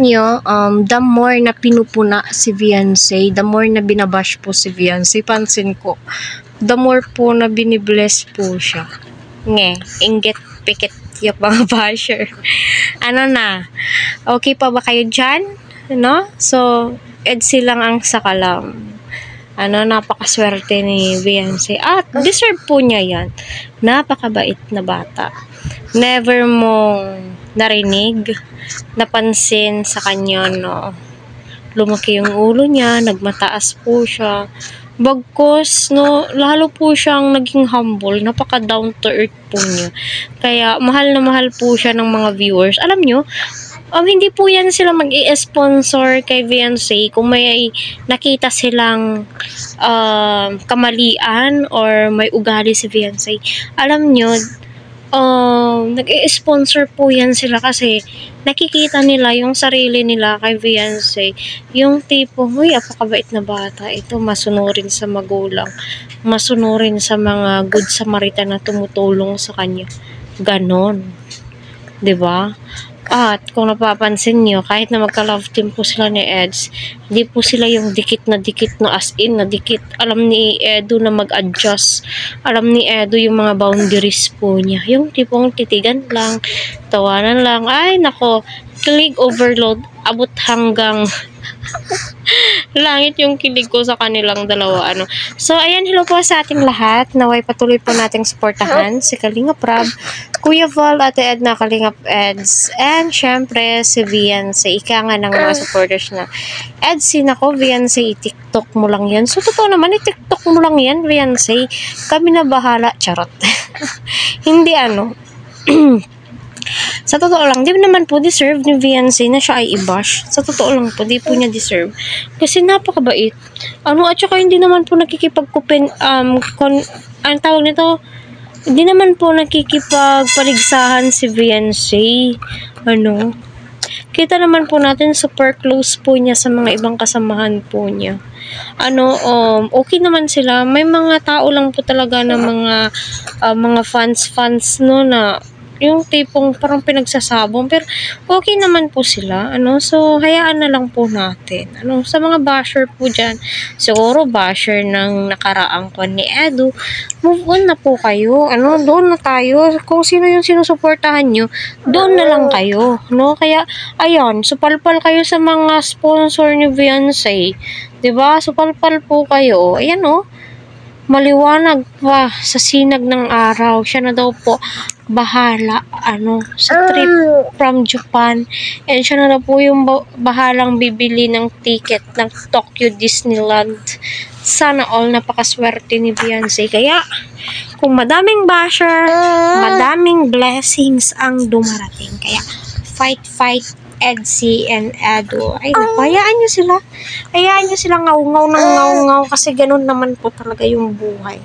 nyo, the more na pinupuna si Beyonce, the more na binabash po si Beyonce, pansin ko, the more po na binibless po siya. Inggit, pikit, yung mga basher. Ano na? Okay pa ba kayo dyan? No? So, EDSI lang ang sakalam. Napakaswerte ni Beyonce. At deserve po niya yan. Napakabait na bata. Never mong narinig, napansin sa kanya, no? Lumaki yung ulo niya, nagmataas po siya. Bagkus, no, lalo po siyang naging humble, napaka down to earth po niya. Kaya, mahal na mahal po siya ng mga viewers. Alam nyo, hindi po yan sila mag-i-sponsor kay Beyonce kung may nakita silang kamalian or may ugali si Beyonce. Alam nyo, nag-i-sponsor po yan sila kasi nakikita nila yung sarili nila kay Beyonce. Yung tipo, huy, apakabait na bata. Ito, masunurin sa magulang. Masunurin sa mga good Samaritan na tumutulong sa kanya. Ganon. 'Di ba? At kung napapansin nyo, kahit na magka-love team po sila ni Eds, hindi po sila yung dikit na as in na dikit. Alam ni Edu na mag-adjust. Alam ni Edu yung mga boundaries po niya. Yung tipong titigan lang, tawanan lang. Ay, nako, kilig overload. Abot hanggang langit yung kilig ko sa kanilang dalawa. So, ayan, hello po sa ating lahat. Naway patuloy po nating suportahan si Kalingap Rab, Kuya Val, Ate Edna, Kalingap Eds, and syempre si Beyonce. Ika nga ng mga supporters na Edsy, nako, Beyonce, i-tiktok mo lang yan. So, totoo naman, i-tiktok mo lang yan, Beyonce. Kami na bahala. Charot. Hindi sa totoo lang, di naman po deserve ni Beyonce na siya ay i-bash. Sa totoo lang po, di po niya deserve. Kasi napakabait. At saka hindi naman po nakikipagkupin, ang tawag nito, hindi naman po nakikipagpaligsahan si Beyonce. Kita naman po natin super close po niya sa mga ibang kasamahan po niya. Okay naman sila. May mga tao lang po talaga na mga fans no, na yung tipong parang pinagsasabong, pero okay naman po sila. So hayaan na lang po natin. Sa mga basher po dyan, siguro basher ng nakaraang kwan ni Edu, move on na po kayo. Doon na tayo. Kung sino yung sinusuportahan nyo, doon na lang kayo. Kaya ayan, supalpal kayo sa mga sponsor ni Beyonce, 'di ba? Supalpal po kayo. Ayan, maliwanag pa sa sinag ng araw. Siya na daw po bahala sa trip from Japan, and siya na daw po yung bahalang bibili ng ticket ng Tokyo Disneyland. Sana all, napakaswerte ni Beyonce. Kaya kung madaming basher, madaming blessings ang dumarating. Kaya fight Edsy and Edu. Ay, naku, hayaan nyo sila. Hayaan nyo sila ngaw-ngaw ng ngaw-ngaw kasi ganun naman po talaga yung buhay.